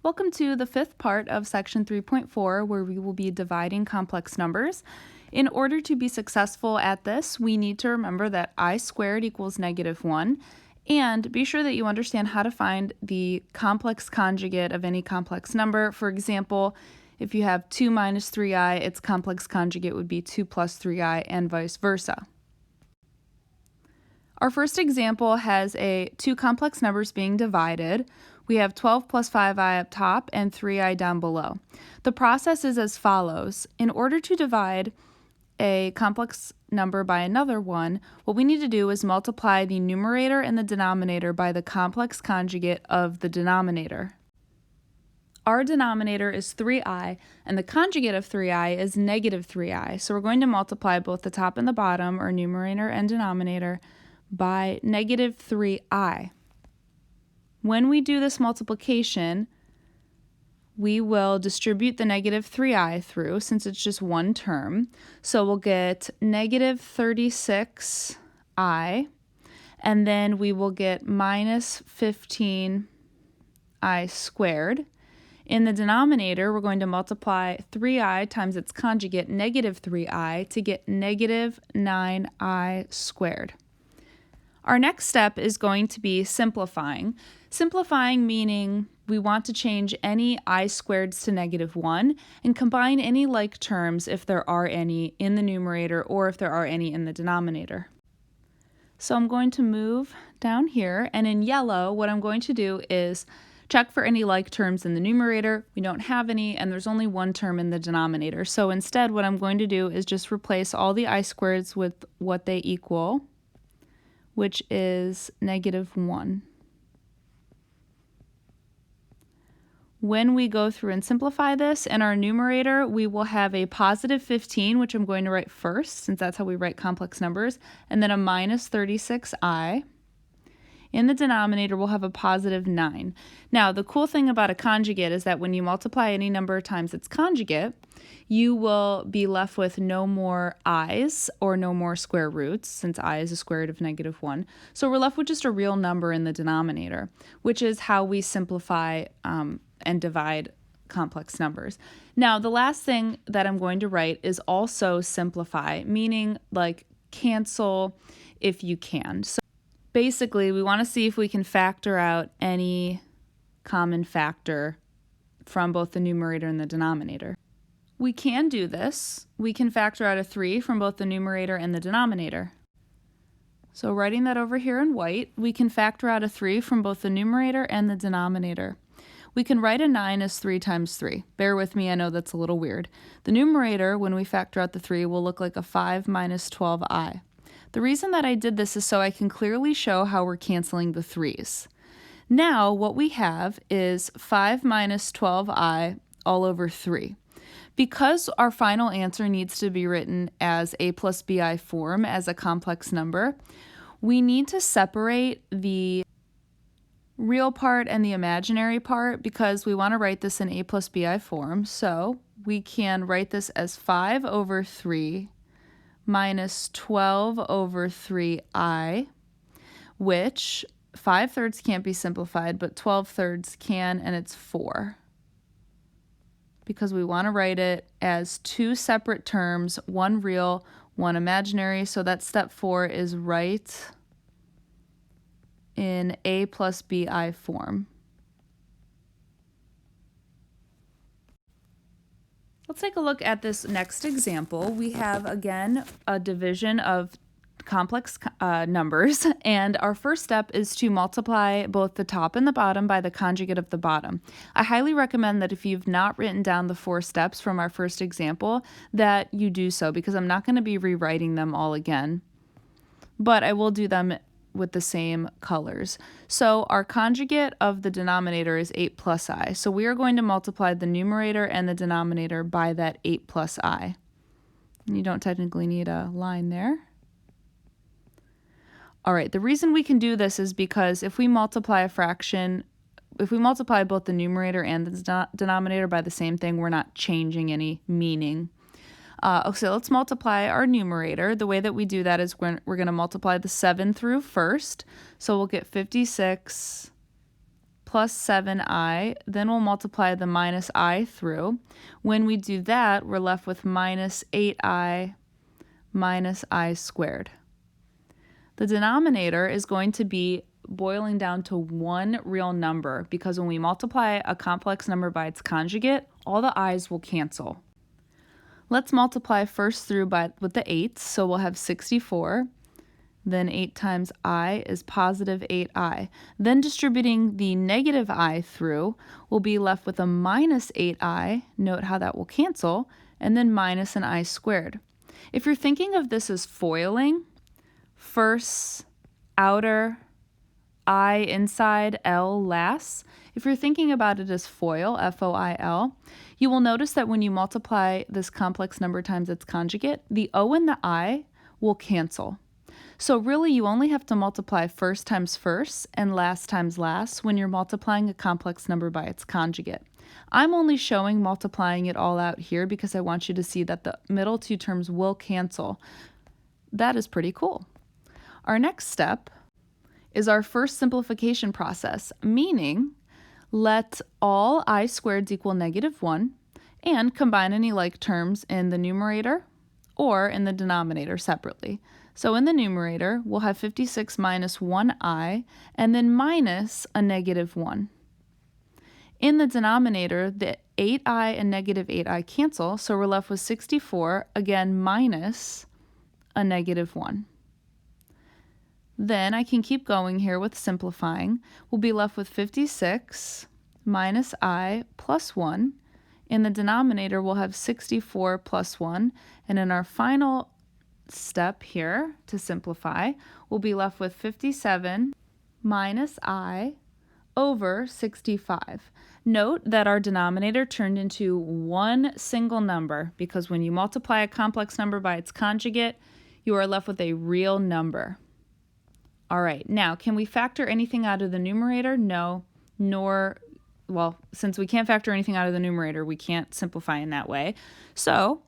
Welcome to the fifth part of section 3.4, where we will be dividing complex numbers. In order to be successful at this, we need to remember that I squared equals -1, and be sure that you understand how to find the complex conjugate of any complex number. For example, if you have 2 minus 3i, its complex conjugate would be 2 plus 3i, and vice versa. Our first example has two complex numbers being divided. We have 12 plus 5i up top and 3i down below. The process is as follows. In order to divide a complex number by another one, what we need to do is multiply the numerator and the denominator by the complex conjugate of the denominator. Our denominator is 3i, and the conjugate of 3i is -3i. So we're going to multiply both the top and the bottom, or numerator and denominator, by -3i. When we do this multiplication, we will distribute the -3i through, since it's just one term. So we'll get -36i, and then we will get -15i squared. In the denominator, we're going to multiply 3i times its conjugate, -3i, to get -9i squared. Our next step is going to be simplifying. Simplifying meaning we want to change any I squareds to -1 and combine any like terms, if there are any, in the numerator or if there are any in the denominator. So I'm going to move down here, and in yellow, what I'm going to do is check for any like terms in the numerator. We don't have any, and there's only one term in the denominator. So instead, what I'm going to do is just replace all the I squareds with what they equal, which is -1. When we go through and simplify this, in our numerator, we will have a +15, which I'm going to write first, since that's how we write complex numbers, and then a -36i. In the denominator, we'll have a +9. Now, the cool thing about a conjugate is that when you multiply any number times its conjugate, you will be left with no more i's or no more square roots, since I is a square root of -1. So we're left with just a real number in the denominator, which is how we simplify and divide complex numbers. Now, the last thing that I'm going to write is also simplify, meaning like cancel if you can. So basically, we want to see if we can factor out any common factor from both the numerator and the denominator. We can do this. We can factor out a 3 from both the numerator and the denominator. So writing that over here in white, we can factor out a 3 from both the numerator and the denominator. We can write a 9 as 3 times 3. Bear with me, I know that's a little weird. The numerator, when we factor out the 3, will look like a 5 minus 12i. The reason that I did this is so I can clearly show how we're canceling the 3's. Now, what we have is 5 minus 12i all over 3. Because our final answer needs to be written as a plus bi form as a complex number, we need to separate the real part and the imaginary part, because we want to write this in a plus bi form. So we can write this as 5 over 3 minus 12 over 3i, which 5/3 can't be simplified, but 12/3 can, and it's 4. Because we want to write it as two separate terms, one real, one imaginary. So that step 4 is write in a plus bi form. Let's take a look at this next example. We have, again, a division of complex numbers, and our first step is to multiply both the top and the bottom by the conjugate of the bottom. I highly recommend that if you've not written down the 4 steps from our first example, that you do so, because I'm not going to be rewriting them all again, but I will do them with the same colors. So our conjugate of the denominator is 8 plus I. So we are going to multiply the numerator and the denominator by that 8 plus I. And you don't technically need a line there. All right, the reason we can do this is because if we multiply a fraction, if we multiply both the numerator and the denominator by the same thing, we're not changing any meaning. So let's multiply our numerator. The way that we do that is we're going to multiply the 7 through first. So we'll get 56 plus 7i, then we'll multiply the minus I through. When we do that, we're left with minus 8i minus I squared. The denominator is going to be boiling down to one real number because when we multiply a complex number by its conjugate, all the i's will cancel. Let's multiply first through with the 8s, so we'll have 64. Then 8 times I is positive 8i. Then distributing the negative I through, we'll be left with a minus 8i, note how that will cancel, and then minus an I squared. If you're thinking of this as foiling, first, outer, I inside, L last. If you're thinking about it as FOIL, F-O-I-L, you will notice that when you multiply this complex number times its conjugate, the O and the I will cancel. So really you only have to multiply first times first and last times last when you're multiplying a complex number by its conjugate. I'm only showing multiplying it all out here because I want you to see that the middle two terms will cancel. That is pretty cool. Our next step is our first simplification process, meaning let all I squareds equal -1 and combine any like terms in the numerator or in the denominator separately. So in the numerator, we'll have 56 minus 1i and then minus a -1. In the denominator, the 8i and -8i cancel, so we're left with 64, again minus a -1. Then I can keep going here with simplifying. We'll be left with 56 minus I plus 1. In the denominator, we'll have 64 plus 1. And in our final step here to simplify, we'll be left with 57 minus I over 65. Note that our denominator turned into one single number because when you multiply a complex number by its conjugate, you are left with a real number. All right, now can we factor anything out of the numerator? No, well, since we can't factor anything out of the numerator, we can't simplify in that way. So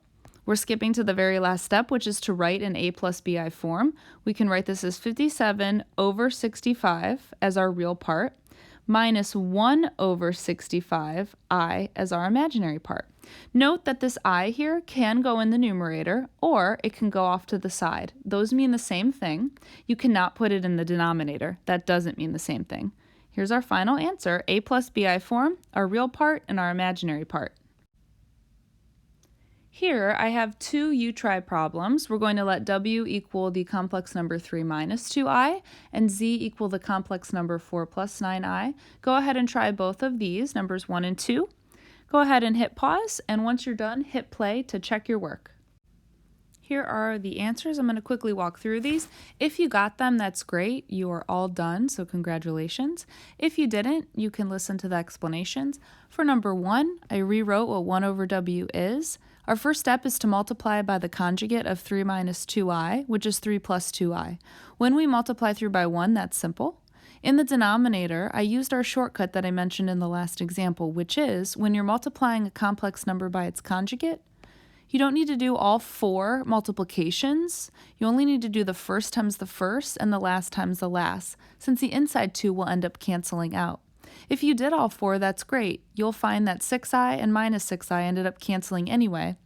we're skipping to the very last step, which is to write in a plus bi form. We can write this as 57 over 65 as our real part, minus 1 over 65, I, as our imaginary part. Note that this I here can go in the numerator, or it can go off to the side. Those mean the same thing. You cannot put it in the denominator. That doesn't mean the same thing. Here's our final answer, a plus bi form, our real part and our imaginary part. Here I have two U-try problems. We're going to let W equal the complex number 3 minus 2i and Z equal the complex number 4 plus 9i. Go ahead and try both of these, numbers 1 and 2. Go ahead and hit pause, and once you're done, hit play to check your work. Here are the answers. I'm going to quickly walk through these. If you got them, that's great. You are all done, so congratulations. If you didn't, you can listen to the explanations. For number 1, I rewrote what 1 over W is. Our first step is to multiply by the conjugate of 3 minus 2i, which is 3 plus 2i. When we multiply through by 1, that's simple. In the denominator, I used our shortcut that I mentioned in the last example, which is when you're multiplying a complex number by its conjugate, you don't need to do all 4 multiplications. You only need to do the first times the first and the last times the last, since the inside 2 will end up canceling out. If you did all 4, that's great. You'll find that 6i and minus 6i ended up canceling anyway.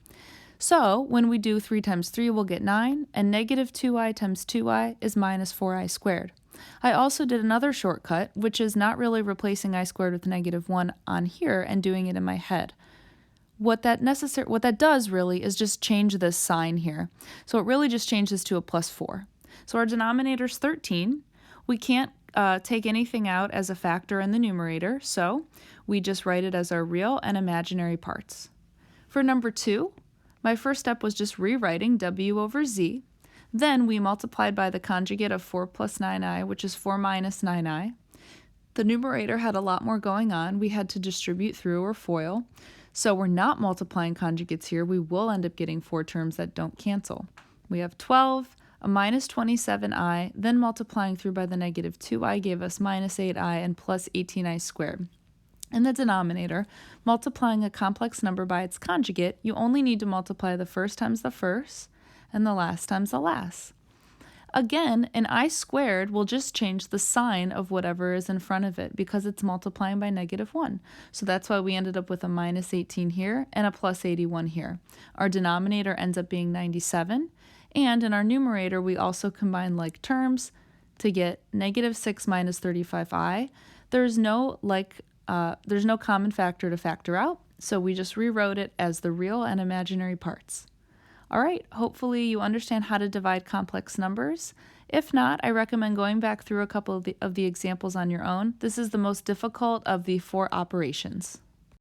So when we do 3 times 3, we'll get 9, and negative 2i times 2i is minus 4i squared. I also did another shortcut, which is not really replacing I squared with negative 1 on here and doing it in my head. What that does really is just change this sign here. So it really just changes to a plus 4. So our denominator is 13. We can't take anything out as a factor in the numerator, so we just write it as our real and imaginary parts. For number 2, my first step was just rewriting W over Z. Then we multiplied by the conjugate of 4 plus 9i, which is 4 minus 9i. The numerator had a lot more going on. We had to distribute through or FOIL. So we're not multiplying conjugates here. We will end up getting 4 terms that don't cancel. We have 12, a minus 27i, then multiplying through by the negative 2i gave us minus 8i and plus 18i squared. In the denominator, multiplying a complex number by its conjugate, you only need to multiply the first times the first and the last times the last. Again, an I squared will just change the sign of whatever is in front of it because it's multiplying by -1. So that's why we ended up with a -18 here and a +81 here. Our denominator ends up being 97, and in our numerator we also combine like terms to get -6 minus 35i. There's no common factor to factor out, so we just rewrote it as the real and imaginary parts. All right, hopefully you understand how to divide complex numbers. If not, I recommend going back through a couple of the examples on your own. This is the most difficult of the 4 operations.